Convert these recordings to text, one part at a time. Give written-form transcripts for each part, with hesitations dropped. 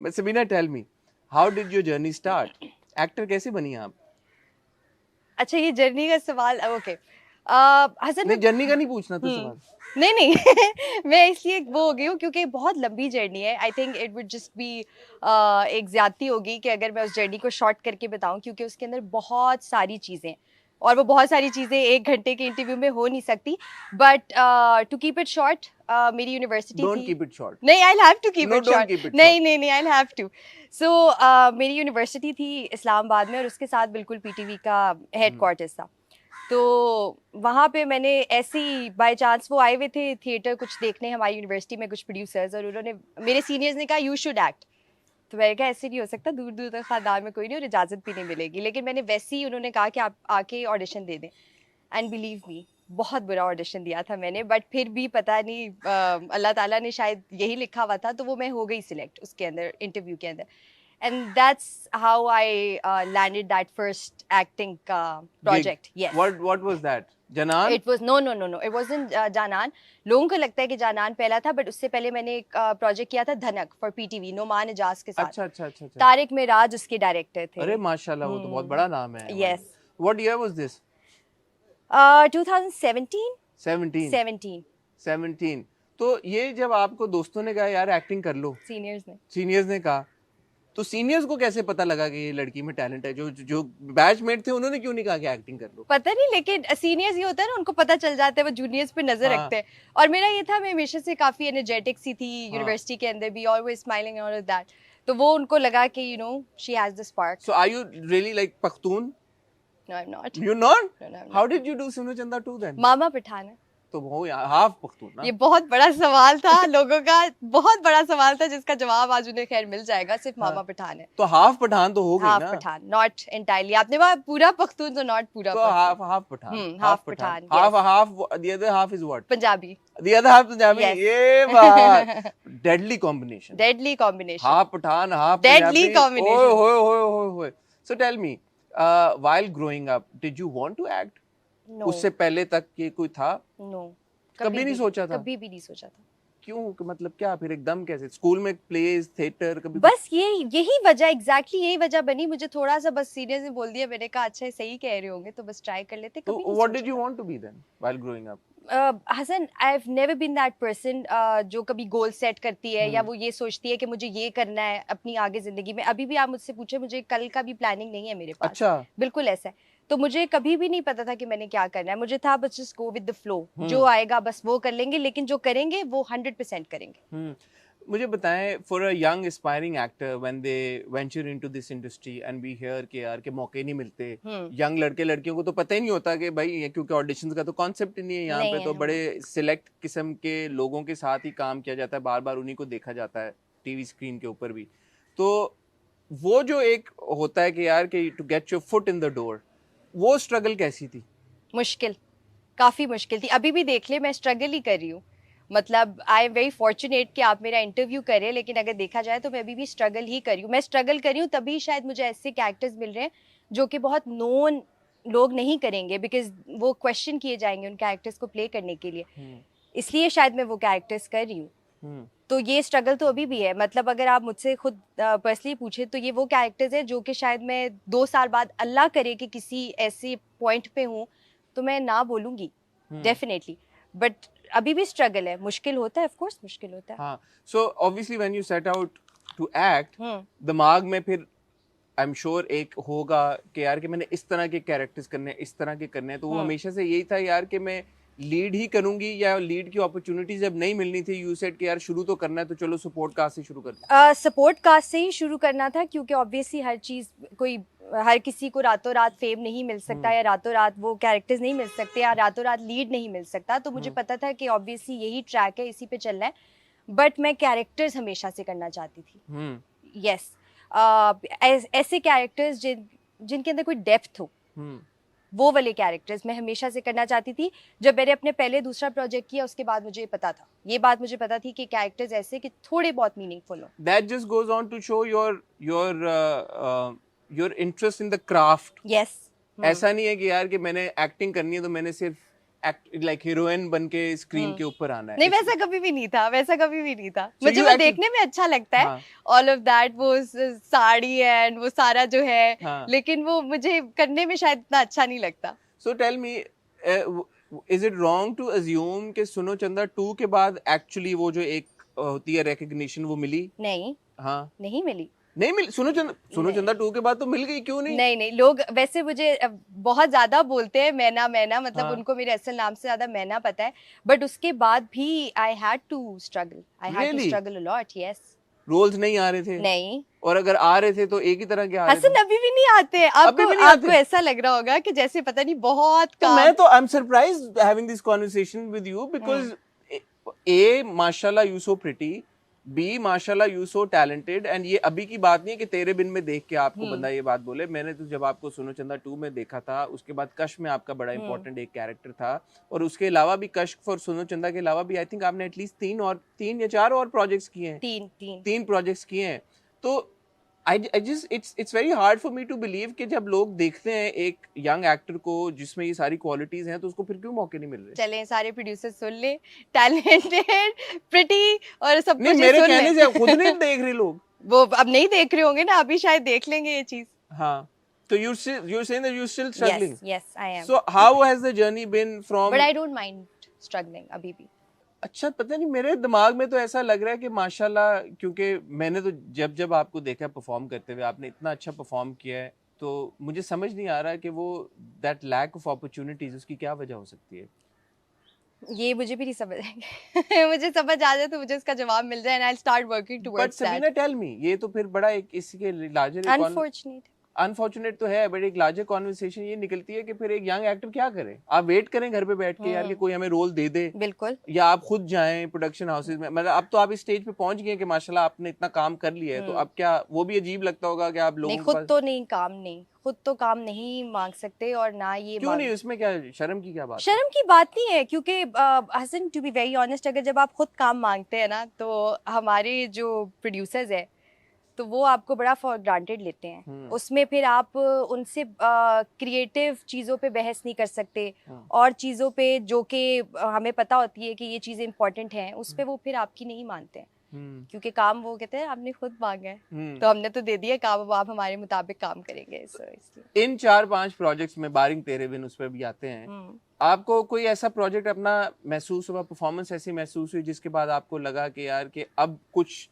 But Sabina, tell me, how did your journey start? Actor कैसे बनी आप? अच्छा ये जर्नी का सवाल ओके हसन नहीं, जर्नी का नहीं पूछना था सवाल। नहीं नहीं मैं इसलिए वो हो गई हूँ क्योंकि बहुत लंबी जर्नी है। I think it would just be एक ज्यादती होगी कि अगर मैं उस जर्नी को शॉर्ट करके बताऊं, क्योंकि उसके अंदर बहुत सारी चीज़ें और वो बहुत सारी चीज़ें 1 घंटे के इंटरव्यू में हो नहीं सकती। But to keep it short, मेरी यूनिवर्सिटी Don't थी। keep it short. नहीं, I have to keep No, it don't short. keep it नहीं short. नहीं नहीं, आई हैव टू। सो मेरी यूनिवर्सिटी थी इस्लामाबाद में और उसके साथ बिल्कुल पीटीवी का हेडक्वार्टर्स था। तो वहाँ पे मैंने ऐसे ही बाय चांस वो आए हुए थे थिएटर कुछ देखने हमारी यूनिवर्सिटी में, कुछ प्रोड्यूसर्स, और उन्होंने मेरे सीनियर्स ने कहा यू शुड एक्ट। तो मैंने कहा ऐसे नहीं हो सकता, दूर दूर तक खानदान में कोई नहीं और इजाज़त भी नहीं मिलेगी, लेकिन मैंने वैसे ही, उन्होंने कहा कि आप आके ऑडिशन दे दें। एंड बिलीव मी, बहुत बुरा ऑडिशन दिया था मैंने, बट फिर भी पता नहीं अल्लाह ताला ने शायद यही लिखा हुआ था, तो वो मैं हो गई सिलेक्ट उसके अंदर, इंटरव्यू के अंदर। And that's how I landed that first acting project. Gig. Yes. What was that? Janan? It was no. It wasn't जानान। लोगों को लगता है कि जानान पहला था, बट उससे पहले मैंने एक प्रोजेक्ट किया था धनक फॉर पीटीवी, नोमान इजाज के साथ। अच्छा अच्छा अच्छा अच्छा। तारिक मेराज उसके डायरेक्टर थे। अरे माशाल्लाह, वो तो बहुत बड़ा नाम है। Yes. What year was this? 2017। 17. 17 17. तो ये जब आपको दोस्तों ने कहा यार एक्टिंग कर लो, सीनियर्स ने कहा, तो सीनियर्स को कैसे पता लगा कि ये लड़की में टैलेंट है? जो जो बैचमेट थे उन्होंने क्यों नहीं कहा कि एक्टिंग कर लो? पता नहीं, लेकिन सीनियर्स ये होता है ना, उनको पता चल जाता है, वो जूनियर्स पे नजर रखते हैं। और मेरा ये था, मैं हमेशा से काफी एनर्जेटिक सी थी यूनिवर्सिटी के अंदर भी, always smiling and all of that. तो वो उनको लगा कि you know she has the spark. So are you really like Pakhtun? No I am not. You not? No, I'm how not. Did you do Suno Chanda 2 then? मामा पठान है। तो वो half Pakhtun ना? ये बहुत बड़ा सवाल था लोगों का, बहुत बड़ा सवाल था जिसका जवाब आज उन्हें खैर मिल जाएगा। सिर्फ मामा पठान है। तो हाफ पठान तो हो गई ना? Half Pathan, not entirely. आपने कहा पूरा पख्तून, तो नॉट पूरा तो half Pathan, half Pathan, half the other half is what? Punjabi. The other half Punjabi. ये बात deadly combination. Half Pathan, half Deadly Punjabi. combination. ओए। So tell me, while growing up, did you want to act? No. उससे पहले तक ये कोई था? No. कभी नहीं सोचा था? कभी भी नहीं सोचा था। क्यों? मतलब क्या फिर एकदम कैसे? स्कूल में प्लेज, थिएटर कभी? बस यही वजह, एग्जैक्टली यही वजह बनी। मुझे थोड़ा सा बस सीनियर्स ने बोल दिया, मैंने कहा अच्छा सही कह रहे होंगे तो बस ट्राई कर लेते। तो what did you want to be then while growing up? Hasan, I have never been that person जो कभी गोल सेट करती है या वो ये सोचती है कि मुझे ये करना है अपनी आगे जिंदगी में। अभी भी आप मुझसे पूछे, मुझे कल का भी प्लानिंग नहीं है मेरे पास। अच्छा। बिल्कुल ऐसा है। तो मुझे कभी भी नहीं पता था कि मैंने क्या करना है। मुझे था बस just go with the flow, जो आएगा बस वो कर लेंगे, लेकिन जो करेंगे वो 100% करेंगे। मुझे बताएं, for a young aspiring actor when they venture into this industry and we hear कि यार के मौके नहीं मिलते, यंग लड़के लड़कियों को तो पता ही नहीं होता कि भाई ये, क्योंकि ऑडिशंस का तो कॉन्सेप्ट ही नहीं है यहाँ पे, तो बड़े सिलेक्ट किस्म के लोगों के साथ ही काम किया जाता है, बार बार उन्हीं को देखा जाता है टीवी स्क्रीन के ऊपर भी। तो वो जो एक होता है कि यार कि to get your foot in the door, वो स्ट्रगल कैसी थी? मुश्किल, काफ़ी मुश्किल थी। अभी भी देख ले, मैं स्ट्रगल ही कर रही हूँ। मतलब आई एम वेरी फॉर्चुनेट कि आप मेरा इंटरव्यू करें, लेकिन अगर देखा जाए तो मैं अभी भी स्ट्रगल ही कर रही हूँ। मैं स्ट्रगल कर रही हूँ तभी शायद मुझे ऐसे कैरेक्टर्स मिल रहे हैं जो कि बहुत नोन लोग नहीं करेंगे, बिकॉज वो क्वेश्चन किए जाएंगे उन कैरेक्टर्स को प्ले करने के लिए। इसलिए शायद मैं वो कैरेक्टर्स कर रही हूँ। तो ये स्ट्रगल तो अभी भी है। मतलब अगर आप मुझसे खुद पर्सनली पूछे तो ये वो कैरेक्टर्स हैं जो कि शायद मैं 2 साल बाद, अल्लाह करे कि किसी ऐसे पॉइंट पे हूँ, तो मैं ना बोलूँगी डेफिनेटली। बट अभी भी स्ट्रगल है, मुश्किल होता है, ऑफ कोर्स मुश्किल होता है। हाँ, so obviously when you set out to act, दिमाग में फिर आई एम श्योर एक होगा कि यार कि मैंने इस तरह के कैरेक्टर्स करने हैं, इस तरह के करने हैं। तो वो हमेशा से यही था यार कि मैं लीड ही करूंगी, या लीड की अपॉर्चुनिटी जब नहीं मिलनी थी, यू सेड कि यार शुरू तो करना है तो चलो सपोर्ट कास्ट से शुरू करते। सपोर्ट कास्ट से ही शुरू करना था, क्योंकि ऑब्वियसली हर किसी को रातों रात फेम नहीं मिल सकता, या रातों रात वो कैरेक्टर्स नहीं मिल सकते, या रातों रात लीड नहीं मिल सकता। तो मुझे पता था कि ऑब्वियसली यही ट्रैक है, इसी पे चलना है। बट मैं कैरेक्टर्स हमेशा से करना चाहती थी। यस, ऐसे कैरेक्टर्स जिनके अंदर कोई डेप्थ हो, वो वाले कैरेक्टर्स मैं हमेशा से करना चाहती थी। जब मैंने अपने पहले दूसरा प्रोजेक्ट किया, उसके बाद मुझे पता था, ये बात मुझे पता थी कि कैरेक्टर्स ऐसे कि थोड़े बहुत मीनिंगफुल हो। That just goes on to show your interest in the craft. Yes. ऐसा नहीं है कि यार कि मैंने एक्टिंग करनी है तो मैंने सिर्फ एक्ट लाइक हीरोइन बन के स्क्रीन के ऊपर आना है? नहीं, वैसा कभी भी नहीं था, वैसा कभी भी नहीं था। So मुझे you वो actually- देखने में अच्छा लगता है, हाँ, ऑल ऑफ दैट, वो साड़ी एंड वो सारा जो है, हाँ. लेकिन वो मुझे करने में शायद इतना अच्छा नहीं लगता। So tell me, is it wrong to assume कि सुनो चंदा 2 के बाद एक्चुअली वो जो एक होती है रिकग्निशन वो मिली? नहीं, हाँ, नहीं मिली। नहीं मिली। सुनो चंदा 2 के बाद तो मिल गई, क्यों नहीं? नहीं नहीं, लोग वैसे मुझे बहुत ज्यादा बोलते हैं मैना मैना, मतलब हाँ. उनको मेरे असल नाम से ज्यादा मैना पता है, बट उसके बाद भी I had to struggle, I had to Really? Struggle a lot. Yes. Roles नहीं आ रहे थे? नहीं, और अगर आ रहे थे तो एक ही तरह के आ रहे थे? हसन अभी भी नहीं आते। अभी भी नहीं आपको आते? ऐसा लग रहा होगा कि जैसे पता नहीं बहुत तो काम। मैं तो I am surprised having this conversation with you because uh माशाल्लाह यू सो प्रिटी, बी माशाल्लाह यू सो टैलेंटेड, एंड ये अभी की बात नहीं है कि तेरे बिन में देख के आपको बंदा ये बात बोले। मैंने तो जब आपको सुनो चंदा 2 में देखा था, उसके बाद कश में आपका बड़ा इंपॉर्टेंट एक कैरेक्टर था, और उसके अलावा भी कश और सुनो चंदा के अलावा भी आई थिंक आपने एटलीस्ट 3 या 4 और प्रोजेक्ट्स किए हैं। तीन प्रोजेक्ट्स किए हैं। तो I just it's very hard for me to believe कि जब लोग देखते हैं एक यंग एक्टर को जिसमें ये सारी क्वालिटीज हैं, तो उसको फिर क्यों मौके नहीं मिल रहे? चलें, सारे प्रोड्यूसर सुन ले, टैलेंटेड, प्रिटी और सब नहीं, कुछ मेरे सुन कहने ले। से खुद नहीं देख रहे लोग। वो अब नहीं देख रहे होंगे ना, अभी शायद देख लेंगे ये चीज। हाँ, तो you're saying that you're still struggling. Yes, I am. So how has the journey been from? But I don't mind struggling अभी भी। अच्छा, पता नहीं, मेरे दिमाग में तो ऐसा लग रहा है कि माशाल्लाह, क्योंकि मैंने तो जब आपको देखा परफॉर्म करते हुए, आपने इतना अच्छा परफॉर्म किया है, तो मुझे समझ नहीं आ रहा कि वो दैट लैक ऑफ अपॉर्चुनिटीज उसकी क्या वजह हो सकती है? ये मुझे भी नहीं समझ आएगा। मुझे समझ आ जाए तो मुझे उसका जवाब मिल जाए, and I'll start working but towards that. Sabina tell me, ये तो फिर बड़ा एक इसके लार्जर Unfortunate. अनफॉर्चुनेट तो है, बट एक लार्जर कॉन्वर्सेशन ये निकलती है कि फिर एक यंग एक्टर क्या करे? आप वेट करें घर पे बैठ के यार कि कोई हमें रोल दे दे, बिल्कुल। या आप खुद जाएं प्रोडक्शन हाउसेज में? मतलब अब तो आप इस स्टेज पे पहुंच गए कि माशाल्लाह आपने इतना काम कर लिया है, तो अब क्या वो भी अजीब लगता होगा कि आप लोगों नहीं, के खुद पास तो नहीं, काम नहीं, खुद तो काम नहीं मांग सकते, और ना ये क्यों नहीं? उसमें क्या शर्म की क्या बात है? शर्म की बात नहीं है, क्योंकि Hasan, to be very honest, अगर जब आप खुद काम मांगते हैं ना, तो हमारे जो प्रोड्यूसर्स है तो वो आपको बड़ा फॉर ग्रांटेड लेते हैं। उसमें फिर आप उनसे क्रिएटिव चीज़ों पे बहस नहीं कर सकते, और चीज़ों पे जो कि हमें पता होती है कि ये चीज़ें इंपॉर्टेंट हैं, उस पे वो फिर आपकी नहीं मानते हैं, क्योंकि काम वो कहते हैं आपने खुद मांगा है, तो हमने तो दे दिया काम, अब आप हमारे मुताबिक काम करेंगे। इसलिए इन 4-5 प्रोजेक्ट्स में, बारिंग तेरे बिन उस पर भी आते हैं, आपको कोई ऐसा प्रोजेक्ट अपना महसूस हुआ, परफॉर्मेंस ऐसी महसूस हुई जिसके बाद आपको लगा कि यार कि अब कुछ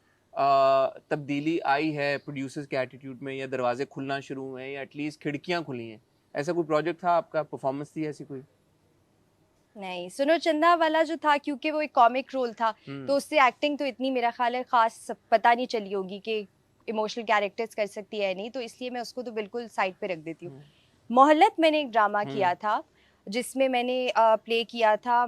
तब्दीली आई है प्रोड्यूसर्स के एटीट्यूड में, या दरवाजे खुलना शुरू हुए हैं, या एटलीस्ट खिड़कियां खुली हैं? ऐसा कोई प्रोजेक्ट था आपका, परफॉर्मेंस थी ऐसी कोई? नहीं, सुनो चंदा वाला जो था, क्योंकि वो एक कॉमिक रोल था, तो उससे एक्टिंग तो इतनी मेरा ख्याल है खास पता नहीं चली होगी कि इमोशनल कैरेक्टर्स कर सकती है नहीं, तो इसलिए मैं उसको तो बिल्कुल साइड पे रख देती हूँ। मोहल्लत मैंने एक ड्रामा किया था, जिसमें मैंने प्ले किया था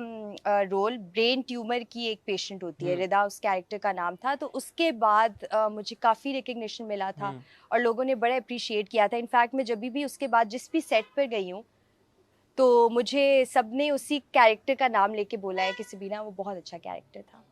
रोल, ब्रेन ट्यूमर की एक पेशेंट होती है, रिदा उस कैरेक्टर का नाम था। तो उसके बाद मुझे काफ़ी रिकग्निशन मिला था, और लोगों ने बड़ा अप्रिशिएट किया था। इनफैक्ट मैं जब भी उसके बाद जिस भी सेट पर गई हूँ, तो मुझे सबने उसी कैरेक्टर का नाम लेके बोला है कि सबीना वो बहुत अच्छा कैरेक्टर था।